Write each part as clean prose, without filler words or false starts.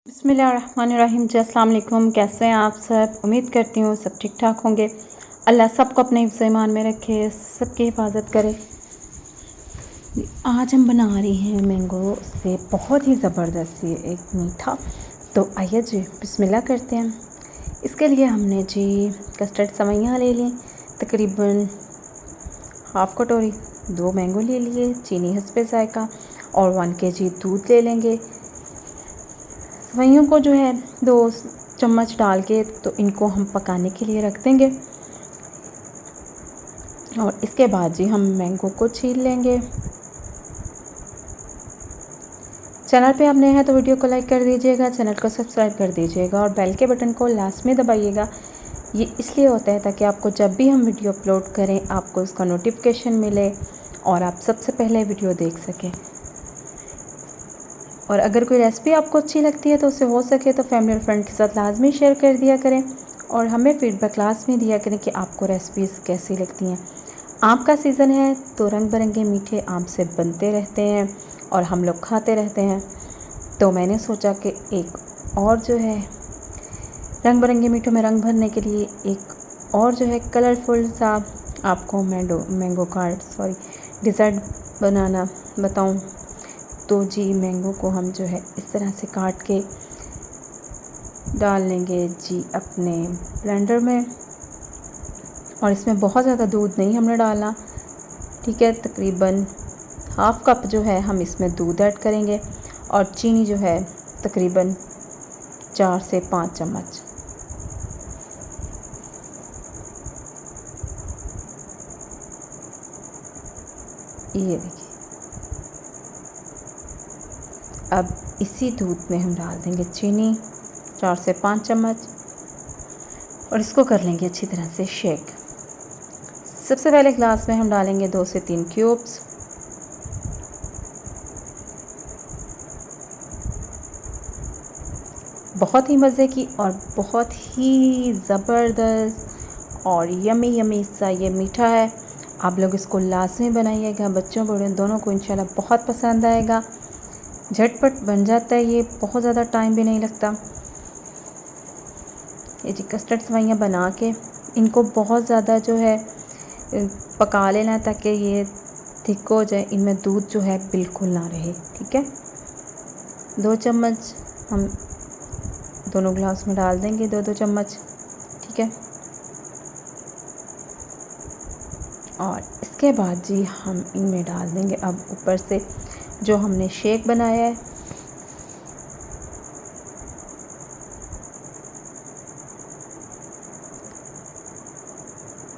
बिस्मिल्लाहिर्रहमानिर्रहीम जी, अस्सलाम वालेकुम। कैसे हैं आप सब? उम्मीद करती हूँ सब ठीक ठाक होंगे। अल्लाह सबको अपने हिफ्ज़ ईमान में रखे, सबकी हिफाजत करे। आज हम बना रही हैं मैंगो से बहुत ही ज़बरदस्त एक मीठा। तो आइए जी बिस्मिल्लाह करते हैं। इसके लिए हमने जी कस्टर्ड सेवइयाँ ले ली, तकरीबन हाफ़ कटोरी, 2 मैंगो ले लिए, चीनी हस्बे ज़ायक़ा और 1 kg दूध ले लेंगे। सेवइयों को जो है 2 चम्मच डाल के तो इनको हम पकाने के लिए रख देंगे और इसके बाद जी हम मैंगो को छील लेंगे। चैनल पे आप नए हैं तो वीडियो को लाइक कर दीजिएगा, चैनल को सब्सक्राइब कर दीजिएगा और बेल के बटन को लास्ट में दबाइएगा। ये इसलिए होता है ताकि आपको जब भी हम वीडियो अपलोड करें आपको उसका नोटिफिकेशन मिले और आप सबसे पहले वीडियो देख सकें। और अगर कोई रेसिपी आपको अच्छी लगती है तो उसे हो सके तो फैमिली और फ्रेंड के साथ लाजमी शेयर कर दिया करें और हमें फीडबैक लाजमी दिया करें कि आपको रेसिपीज़ कैसी लगती हैं। आम का सीज़न है तो रंग बिरंगे मीठे आम से बनते रहते हैं और हम लोग खाते रहते हैं। तो मैंने सोचा कि एक और जो है रंग बिरंगे मीठों में रंग भरने के लिए एक और जो है कलरफुल सा आपको मैंगो डिज़र्ट बनाना बताऊं। तो जी मैंगो को हम जो है इस तरह से काट के डाल लेंगे जी अपने ब्लेंडर में और इसमें बहुत ज़्यादा दूध नहीं हमने डालना, ठीक है। तकरीबन हाफ़ कप जो है हम इसमें दूध ऐड करेंगे और चीनी जो है तकरीबन 4 से 5 चम्मच। ये देखिए, अब इसी दूध में हम डाल देंगे चीनी 4 से 5 चम्मच और इसको कर लेंगे अच्छी तरह से शेक। सबसे पहले ग्लास में हम डालेंगे 2 से 3 क्यूब्स। बहुत ही मज़े की और बहुत ही ज़बरदस्त और यमी सा ये मीठा है। आप लोग इसको लाजमी बनाइएगा, बच्चों बड़े दोनों को इंशाल्लाह बहुत पसंद आएगा। झटपट बन जाता है, ये बहुत ज़्यादा टाइम भी नहीं लगता। ये जी कस्टर्ड सेवइयाँ बना के इनको बहुत ज़्यादा जो है पका लेना ताकि ये थिक हो जाए, इनमें दूध जो है बिल्कुल ना रहे, ठीक है। 2 चम्मच हम दोनों ग्लास में डाल देंगे, 2-2 चम्मच, ठीक है। और इसके बाद जी हम इनमें डाल देंगे अब ऊपर से जो हमने शेक बनाया है।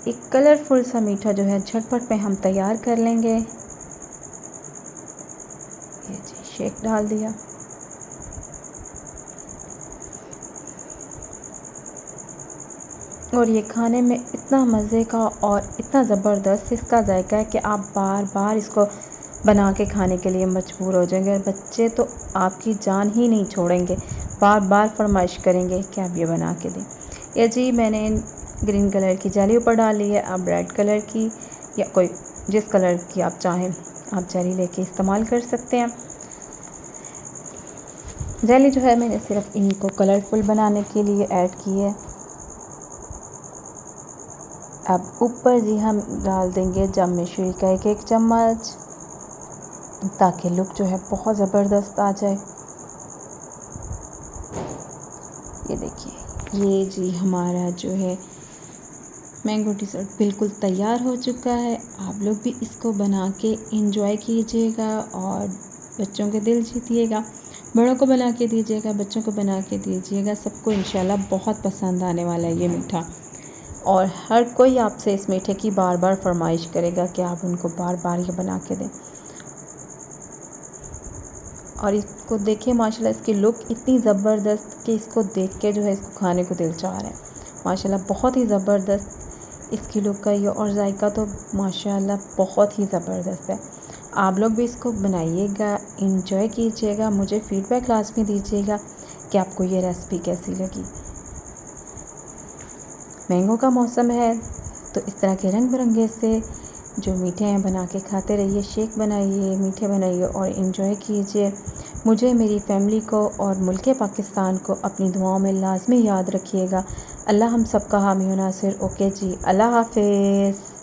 एक कलरफुल सा मीठा जो है झटपट में हम तैयार कर लेंगे। ये जी शेक डाल दिया और ये खाने में इतना मज़े का और इतना ज़बरदस्त इसका जायका है कि आप बार बार इसको बना के खाने के लिए मजबूर हो जाएंगे और बच्चे तो आपकी जान ही नहीं छोड़ेंगे, बार बार फरमाइश करेंगे कि आप ये बना के दें। ये जी मैंने ग्रीन कलर की जेली ऊपर डाल ली है, आप रेड कलर की या कोई जिस कलर की आप चाहें आप जेली लेके इस्तेमाल कर सकते हैं। जेली जो है मैंने सिर्फ इनको कलरफुल बनाने के लिए ऐड की है। अब ऊपर जी हम डाल देंगे जाम मिश्री का 1 चम्मच ताकि लुक जो है बहुत ज़बरदस्त आ जाए। ये देखिए, ये जी हमारा जो है मैंगो डिज़र्ट बिल्कुल तैयार हो चुका है। आप लोग भी इसको बना के इंजॉय कीजिएगा और बच्चों के दिल जीतिएगा। बड़ों को बना के दीजिएगा, बच्चों को बना के दीजिएगा, सबको इंशाल्लाह बहुत पसंद आने वाला है ये मीठा। और हर कोई आपसे इस मीठे की बार बार फरमाइश करेगा कि आप उनको बार बार ये बना के दें। और इसको देखिए माशाल्लाह इसकी लुक इतनी ज़बरदस्त कि इसको देख के जो है इसको खाने को दिल चाह रहा है। माशाल्लाह बहुत ही ज़बरदस्त इसकी लुक है ये और जायका तो माशाल्लाह बहुत ही ज़बरदस्त है। आप लोग भी इसको बनाइएगा, इंजॉय कीजिएगा, मुझे फ़ीडबैक लाजमी दीजिएगा कि आपको ये रेसिपी कैसी लगी। मैंगो का मौसम है तो इस तरह के रंग बिरंगे से जो मीठे हैं बना के खाते रहिए, शेक बनाइए, मीठे बनाइए और इन्जॉय कीजिए। मुझे, मेरी फैमिली को और मुल्क पाकिस्तान को अपनी दुआओं में लाजमी याद रखिएगा। अल्लाह हम सबका हामी व नासिर। ओके जी, अल्लाह हाफिज़।